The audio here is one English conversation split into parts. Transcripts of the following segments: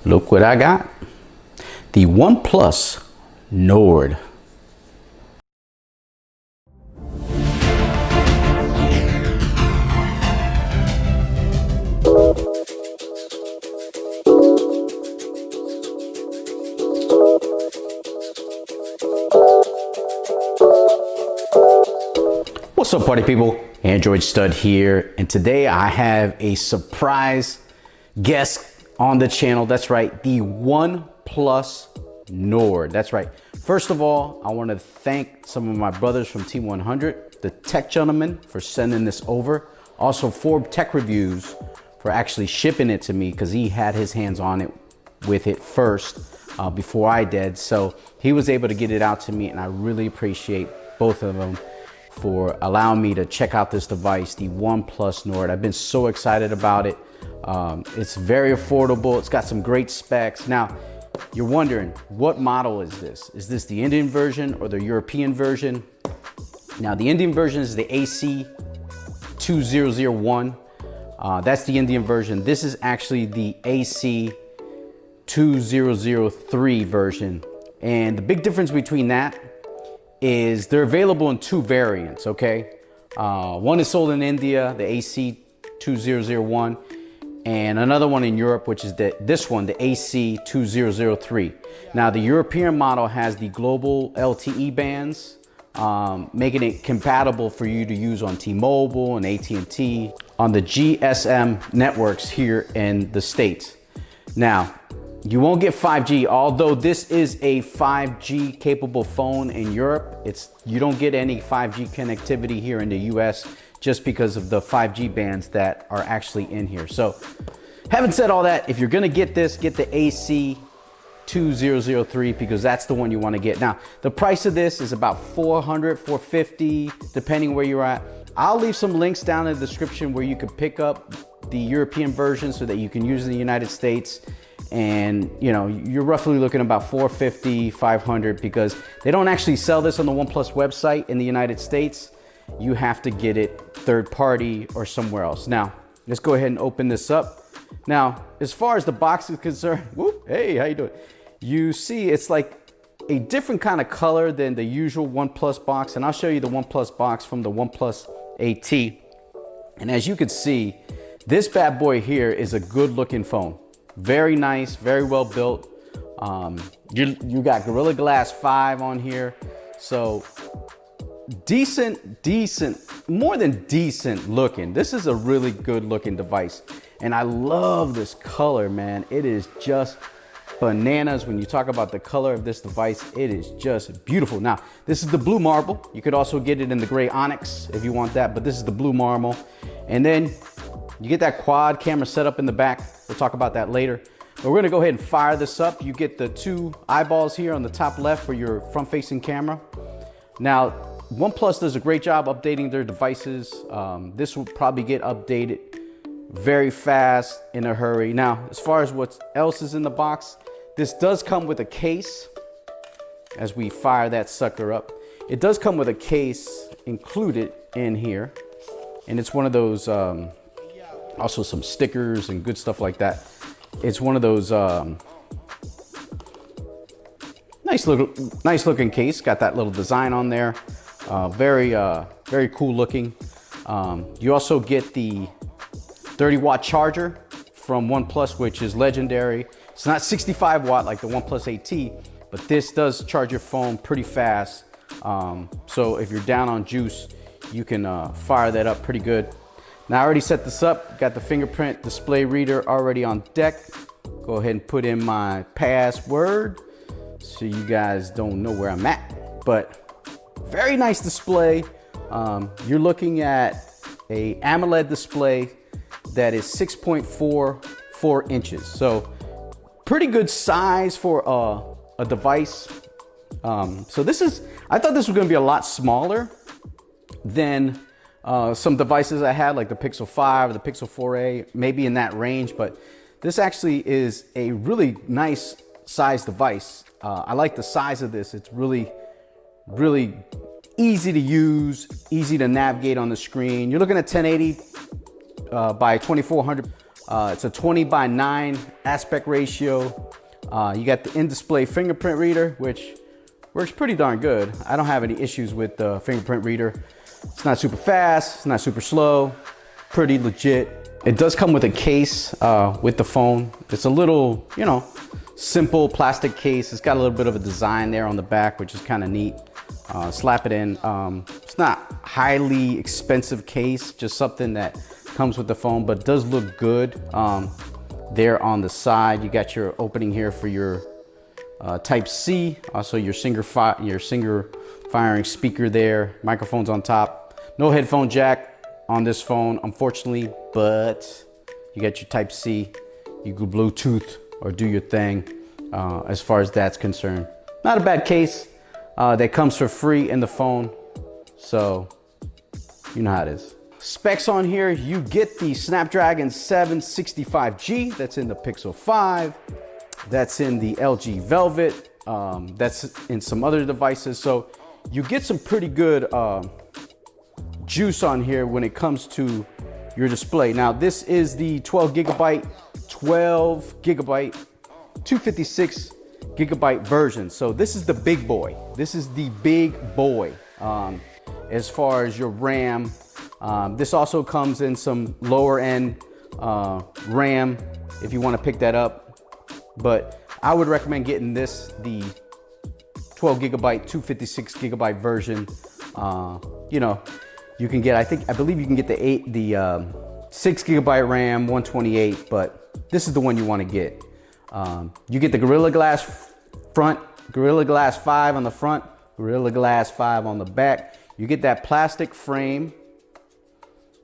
Look what I got. The OnePlus Nord. What's up, party people? Android Stud here, and today I have a surprise guest on the channel. That's right, the OnePlus Nord. That's right. First of all, I want to thank some of my brothers from Team 100, the tech gentlemen, for sending this over. Also, Forbes Tech Reviews for actually shipping it to me, because he had his hands on it with it first before I did. So he was able to get it out to me, and I really appreciate both of them for allowing me to check out this device, the OnePlus Nord. I've been so excited about it. It's very affordable. It's got some great specs. Now, you're wondering, what model is this? Is this the Indian version or the European version? Now, the Indian version is the AC2001. That's the Indian version. This is actually the AC2003 version. And the big difference between that is they're available in two variants, okay? One is sold in India, the AC2001, and another one in Europe, which is this one, the AC2003. Now, the European model has the global LTE bands, making it compatible for you to use on T-Mobile and AT&T, on the GSM networks here in the States. Now, you won't get 5G, although this is a 5G capable phone in Europe. You don't get any 5G connectivity here in the US just because of the 5G bands that are actually in here. So, having said all that, if you're gonna get this, get the AC2003, because that's the one you wanna get. Now, the price of this is about $400, $450, depending where you're at. I'll leave some links down in the description where you can pick up the European version so that you can use it in the United States. And you know, you're roughly looking about $450, $500, because they don't actually sell this on the OnePlus website in the United States. You have to get it third party or somewhere else. Now, let's go ahead and open this up. Now, as far as the box is concerned, whoop, hey, how you doing? You see it's like a different kind of color than the usual OnePlus box, and I'll show you the OnePlus box from the OnePlus AT. And as you can see, this bad boy here is a good looking phone. Very nice, very well built. You got Gorilla Glass 5 on here. So decent, more than decent looking. This is a really good looking device. And I love this color, man. It is just bananas. When you talk about the color of this device, it is just beautiful. Now, this is the blue marble. You could also get it in the gray onyx if you want that, but this is the blue marble. And then you get that quad camera set up in the back. We'll talk about that later. But we're gonna go ahead and fire this up. You get the two eyeballs here on the top left for your front-facing camera. Now, OnePlus does a great job updating their devices. This will probably get updated very fast, in a hurry. Now, as far as what else is in the box, this does come with a case. As we fire that sucker up, it does come with a case included in here. And it's one of those, also some stickers and good stuff like that. It's one of those nice looking case. Got that little design on there. Very cool looking. You also get the 30-watt charger from OnePlus, which is legendary. It's not 65 watt like the OnePlus AT, but this does charge your phone pretty fast. So if you're down on juice, you can fire that up pretty good. Now, I already set this up. Got the fingerprint display reader already on deck. Go ahead and put in my password so you guys don't know where I'm at. But very nice display. You're looking at a AMOLED display that is 6.44 inches. So pretty good size for a device. So this is, I thought this was gonna be a lot smaller than some devices I had, like the Pixel 5 or the Pixel 4a, maybe in that range, but this actually is a really nice size device. I like the size of this. It's really easy to use, easy to navigate on the screen. You're looking at 1080 by 2400. It's a 20:9 aspect ratio. You got the in-display fingerprint reader, which works pretty darn good. I don't have any issues with the fingerprint reader. It's not super fast, it's not super slow, pretty legit. It does come with a case with the phone. It's a little, you know, simple plastic case. It's got a little bit of a design there on the back, which is kind of neat. Slap it in. It's not highly expensive case, just something that comes with the phone, but does look good. There on the side, you got your opening here for your Type-C, also your Singer firing speaker there, microphones on top. No headphone jack on this phone, unfortunately, but you got your Type-C. You can Bluetooth or do your thing as far as that's concerned. Not a bad case. That comes for free in the phone, so you know how it is. Specs on here, you get the Snapdragon 765G, that's in the Pixel 5, that's in the LG Velvet, that's in some other devices. So you get some pretty good juice on here when it comes to your display. Now this is the 12 gigabyte, 256 gigabyte version. So this is the big boy. This is the big boy as far as your RAM. This also comes in some lower end RAM if you want to pick that up, but I would recommend getting this, the 12 gigabyte, 256 gigabyte version. You know, you can get, I believe you can get the 6 gigabyte RAM, 128, but this is the one you want to get. You get the Gorilla Glass front, Gorilla Glass 5 on the front, Gorilla Glass 5 on the back. You get that plastic frame.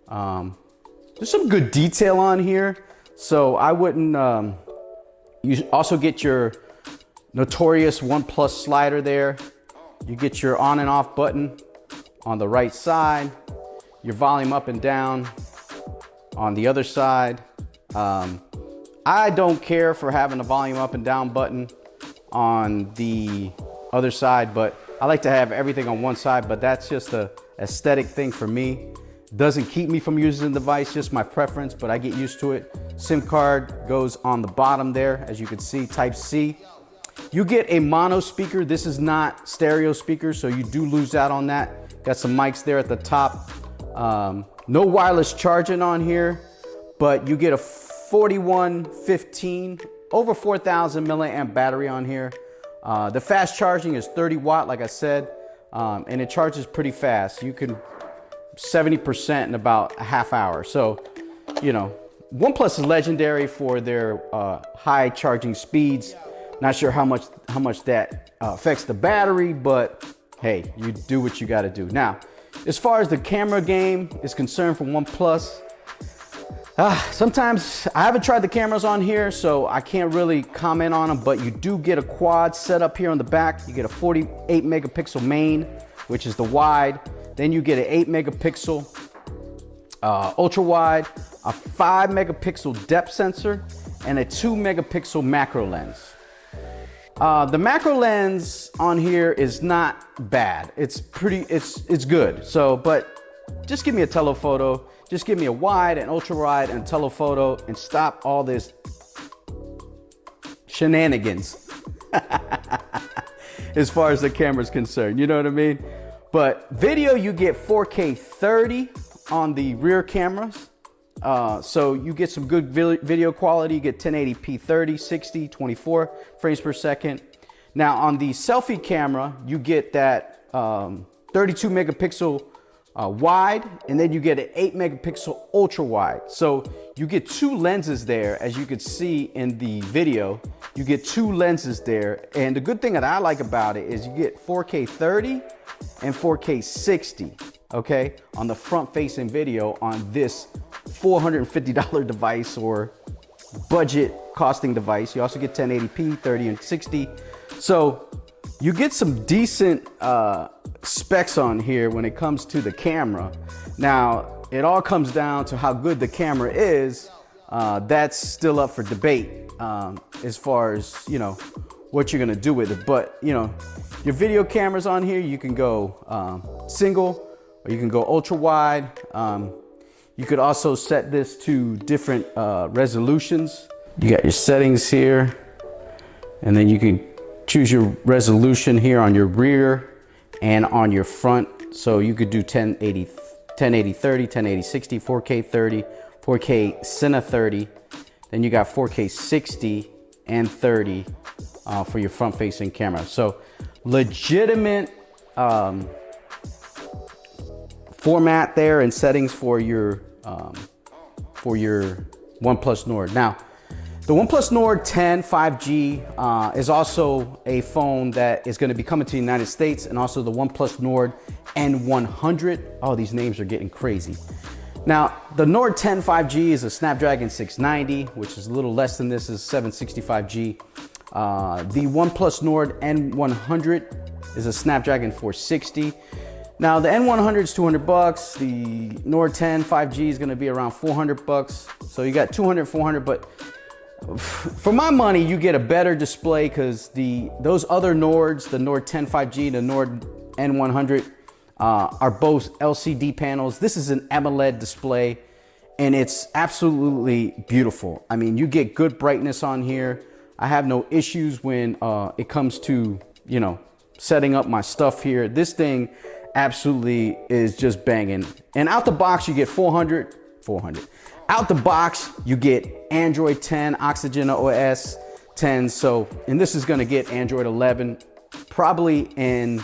There's some good detail on here, so I wouldn't. You also get your notorious OnePlus slider there. You get your on and off button on the right side, your volume up and down on the other side. I don't care for having a volume up and down button on the other side, but I like to have everything on one side, but that's just a aesthetic thing for me. Doesn't keep me from using the device, just my preference, but I get used to it. SIM card goes on the bottom there, as you can see, Type-C. You get a mono speaker. This is not stereo speaker, so you do lose out on that. Got some mics there at the top. No wireless charging on here, but you get a 4115, over 4,000 milliamp battery on here. The fast charging is 30 watt, like I said, and it charges pretty fast. You can 70% in about a half hour. So, you know, OnePlus is legendary for their high charging speeds. Not sure how much that affects the battery, but hey, you do what you got to do. Now, as far as the camera game is concerned for OnePlus, sometimes I haven't tried the cameras on here, so I can't really comment on them, but you do get a quad set up here on the back. You get a 48 megapixel main, which is the wide. Then you get an 8 megapixel ultra wide, a 5 megapixel depth sensor, and a 2 megapixel macro lens. The macro lens on here is not bad. It's good. So, but just give me a telephoto. Just give me a wide, an ultra wide, and telephoto, and stop all this shenanigans as far as the camera is concerned. You know what I mean? But video, you get 4K 30 on the rear cameras. So you get some good video quality. You get 1080p 30, 60, 24 frames per second. Now on the selfie camera, you get that 32 megapixel wide, and then you get an 8 megapixel ultra wide. So you get two lenses there, as you could see in the video. You get two lenses there, and the good thing that I like about it is you get 4K 30 and 4K 60, okay, on the front-facing video on this $450 device or budget costing device. You also get 1080p, 30 and 60. So you get some decent specs on here when it comes to the camera. Now, it all comes down to how good the camera is. That's still up for debate as far as, you know, what you're gonna do with it. But, you know, your video cameras on here, you can go single or you can go ultra wide. You could also set this to different resolutions. You got your settings here, and then you can choose your resolution here on your rear and on your front. So you could do 1080 30, 1080 60, 4K 30, 4K Cine 30. Then you got 4K 60 and 30 for your front facing camera. So legitimate format there and settings for your OnePlus Nord. Now, the OnePlus Nord 10 5G is also a phone that is going to be coming to the United States, and also the OnePlus Nord N100. Oh, these names are getting crazy. Now, the Nord 10 5G is a Snapdragon 690, which is a little less than this, is 765G. The OnePlus Nord N100 is a Snapdragon 460. Now, the N100 is 200 bucks. The Nord 10 5G is gonna be around 400 bucks. So you got 200, 400, but for my money, you get a better display because those other Nords, the Nord 10 5G, the Nord N100, are both LCD panels. This is an AMOLED display, and it's absolutely beautiful. I mean, you get good brightness on here. I have no issues when it comes to, you know, setting up my stuff here. This thing absolutely is just banging. And out the box, you get 400. Out the box, you get Android 10, OxygenOS 10. So, and this is gonna get Android 11 probably in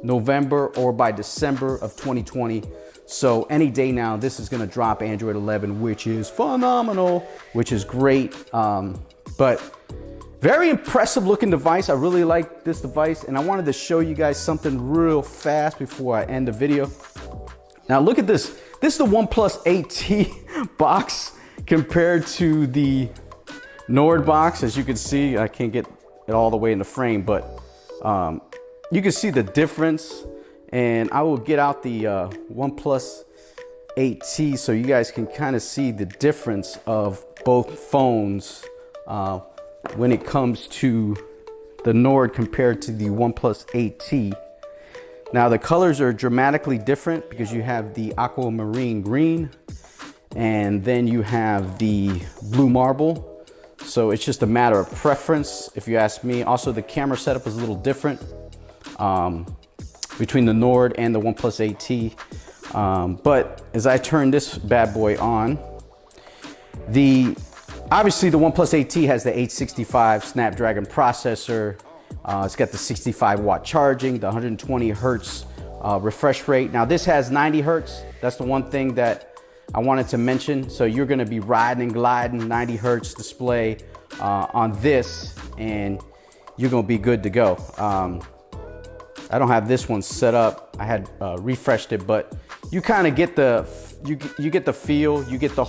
November or by December of 2020. So any day now, this is gonna drop Android 11, which is phenomenal, which is great. But very impressive looking device. I really like this device, and I wanted to show you guys something real fast before I end the video. Now look at this. This is the OnePlus 8T box compared to the Nord box. As you can see, I can't get it all the way in the frame, but you can see the difference. And I will get out the OnePlus 8T so you guys can kind of see the difference of both phones when it comes to the Nord compared to the OnePlus 8T. Now the colors are dramatically different because you have the aquamarine green and then you have the blue marble. So it's just a matter of preference, if you ask me. Also, the camera setup is a little different between the Nord and the OnePlus 8T. But as I turn this bad boy on, obviously the OnePlus 8T has the 865 Snapdragon processor. It's got the 65 watt charging, the 120 hertz refresh rate. Now this has 90 hertz. That's the one thing that I wanted to mention. So you're gonna be riding and gliding 90 hertz display on this, and you're gonna be good to go. I don't have this one set up. I had refreshed it, but you kind of get you get the feel. You get the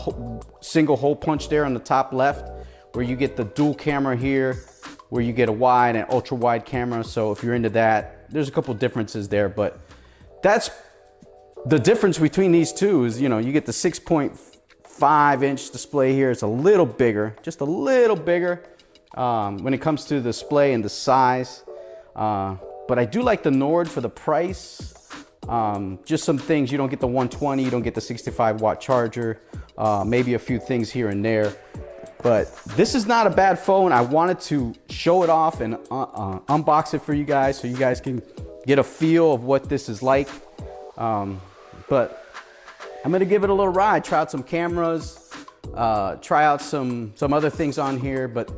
single hole punch there on the top left, where you get the dual camera here, where you get a wide and ultra wide camera. So if you're into that, there's a couple differences there, but that's the difference between these two is, you know, you get the 6.5 inch display here. It's a little bigger, just a little bigger when it comes to the display and the size. But I do like the Nord for the price. Just some things, you don't get the 120, you don't get the 65 watt charger, maybe a few things here and there. But this is not a bad phone. I wanted to show it off and unbox it for you guys so you guys can get a feel of what this is like. But I'm gonna give it a little ride, try out some cameras, try out some other things on here, but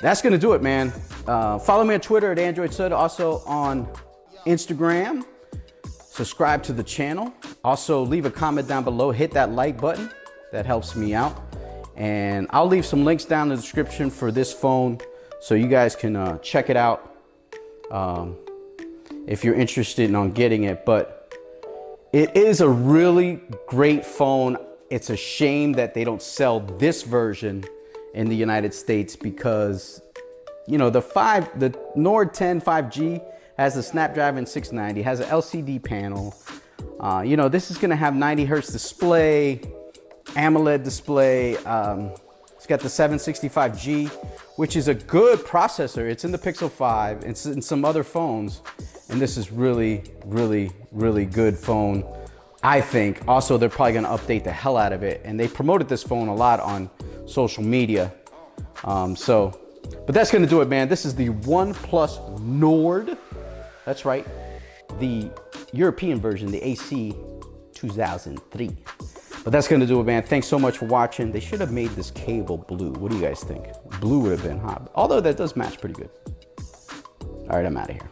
that's gonna do it, man. Follow me on Twitter at AndroidSud, also on Instagram. Subscribe to the channel. Also leave a comment down below, hit that like button. That helps me out. And I'll leave some links down in the description for this phone so you guys can check it out if you're interested in getting it. But it is a really great phone. It's a shame that they don't sell this version in the United States because, you know, the Nord 10 5G has a Snapdragon 690, has an LCD panel. You know, this is gonna have 90 hertz display, AMOLED display. It's got the 765G, which is a good processor. It's in the Pixel 5, it's in some other phones. And this is really, really, really good phone. I think. Also, they're probably gonna update the hell out of it. And they promoted this phone a lot on social media. But that's gonna do it, man. This is the OnePlus Nord. That's right, the European version, the AC 2003. But that's gonna do it, man. Thanks so much for watching. They should have made this cable blue. What do you guys think? Blue would have been hot. Although that does match pretty good. All right, I'm out of here.